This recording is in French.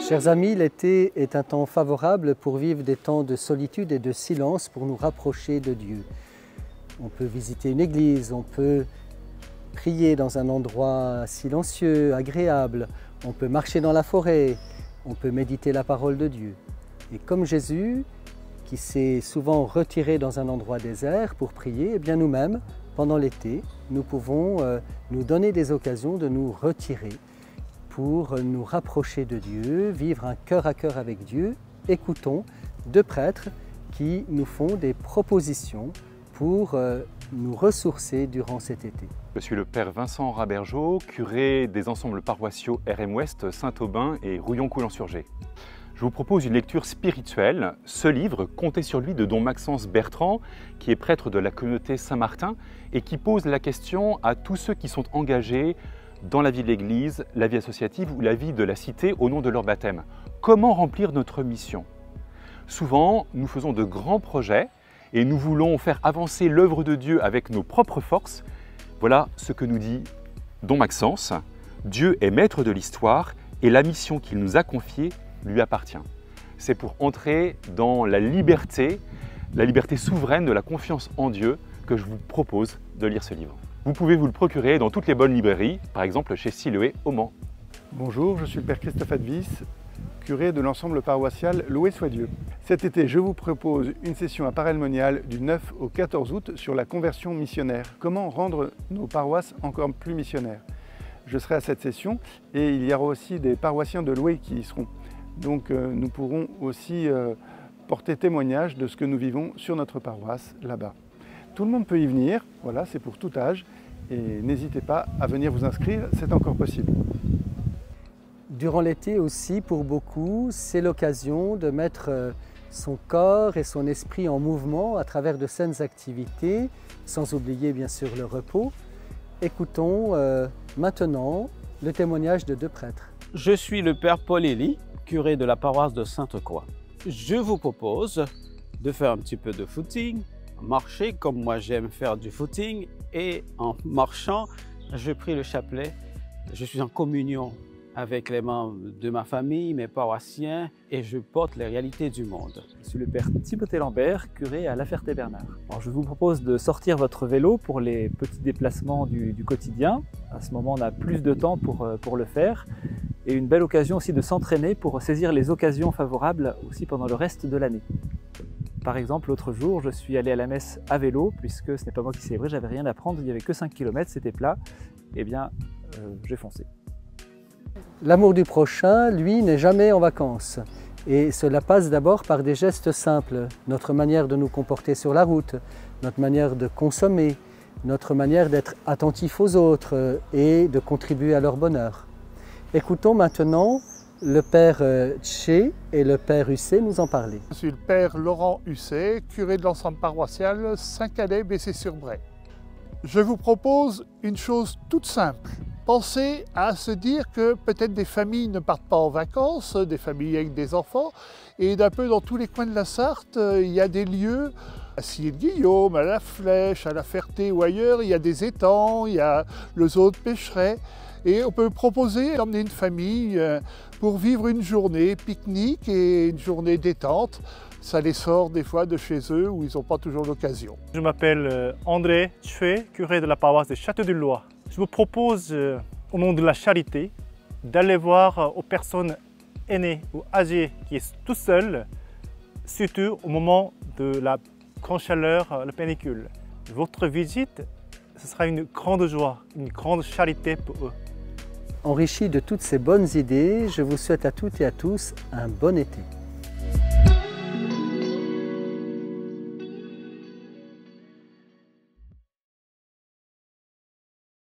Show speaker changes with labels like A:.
A: Chers amis, l'été est un temps favorable pour vivre des temps de solitude et de silence pour nous rapprocher de Dieu. On peut visiter une église, on peut prier dans un endroit silencieux, agréable, on peut marcher dans la forêt, on peut méditer la parole de Dieu. Et comme Jésus, qui s'est souvent retiré dans un endroit désert pour prier, eh bien nous-mêmes, pendant l'été, nous pouvons nous donner des occasions de nous retirer pour nous rapprocher de Dieu, vivre un cœur à cœur avec Dieu. Écoutons deux prêtres qui nous font des propositions pour nous ressourcer durant cet été.
B: Je suis le Père Vincent Rabergeau, curé des ensembles paroissiaux RM Ouest, Saint-Aubin et Rouillon-Coulon-sur-Gers. Je vous propose une lecture spirituelle, ce livre, Comptez sur lui, de don Maxence Bertrand, qui est prêtre de la communauté Saint-Martin et qui pose la question à tous ceux qui sont engagés dans la vie de l'Église, la vie associative ou la vie de la cité au nom de leur baptême. Comment remplir notre mission? Souvent, nous faisons de grands projets et nous voulons faire avancer l'œuvre de Dieu avec nos propres forces. Voilà ce que nous dit don Maxence. Dieu est maître de l'histoire et la mission qu'il nous a confiée lui appartient. C'est pour entrer dans la liberté souveraine de la confiance en Dieu que je vous propose de lire ce livre. Vous pouvez vous le procurer dans toutes les bonnes librairies, par exemple chez Siloé au Mans.
C: Bonjour, je suis le Père Christophe Advis, curé de l'ensemble paroissial Loué soit Dieu. Cet été, je vous propose une session à Paray-le-Monial du 9 au 14 août sur la conversion missionnaire. Comment rendre nos paroisses encore plus missionnaires? Je serai à cette session et il y aura aussi des paroissiens de Loué qui y seront. Donc nous pourrons aussi porter témoignage de ce que nous vivons sur notre paroisse là-bas. Tout le monde peut y venir, voilà, c'est pour tout âge et n'hésitez pas à venir vous inscrire, c'est encore possible.
A: Durant l'été aussi, pour beaucoup, c'est l'occasion de mettre son corps et son esprit en mouvement à travers de saines activités, sans oublier bien sûr le repos. Écoutons maintenant le témoignage de deux prêtres.
D: Je suis le Père Paul Élie, curé de la paroisse de Sainte-Croix. Je vous propose de faire un petit peu de footing, marcher comme moi j'aime faire du footing et en marchant, je prie le chapelet. Je suis en communion avec les membres de ma famille, mes paroissiens et je porte les réalités du monde.
E: Je suis le Père Timothée Lambert, curé à La Ferté-Bernard. Alors, je vous propose de sortir votre vélo pour les petits déplacements du quotidien. À ce moment, on a plus de temps pour le faire. Et une belle occasion aussi de s'entraîner pour saisir les occasions favorables aussi pendant le reste de l'année. Par exemple, l'autre jour, je suis allé à la messe à vélo, puisque ce n'est pas moi qui célébrais, j'avais rien à prendre, il n'y avait que 5 km, c'était plat. Eh bien, j'ai foncé.
A: L'amour du prochain, lui, n'est jamais en vacances. Et cela passe d'abord par des gestes simples. Notre manière de nous comporter sur la route, notre manière de consommer, notre manière d'être attentif aux autres et de contribuer à leur bonheur. Écoutons maintenant le Père Tché et le Père Husset nous en parler.
F: Je suis le Père Laurent Husset, curé de l'ensemble paroissial Saint-Calais, Bessé-sur-Bray. Je vous propose une chose toute simple. Pensez à se dire que peut-être des familles ne partent pas en vacances, des familles avec des enfants, et d'un peu dans tous les coins de la Sarthe, il y a des lieux, à Sillé-de-Guillaume, à La Flèche, à La Ferté ou ailleurs, il y a des étangs, il y a le zoo de Pêcheret, et on peut proposer d'emmener une famille pour vivre une journée pique-nique et une journée détente. Ça les sort des fois de chez eux où ils n'ont pas toujours l'occasion.
G: Je m'appelle André Tché, curé de la paroisse de Château-du-Loir. Je vous propose, au nom de la charité, d'aller voir aux personnes aînées ou âgées qui sont tout seules, surtout au moment de la grande chaleur, la canicule. Votre visite, ce sera une grande joie, une grande charité pour eux.
A: Enrichi de toutes ces bonnes idées, je vous souhaite à toutes et à tous un bon été.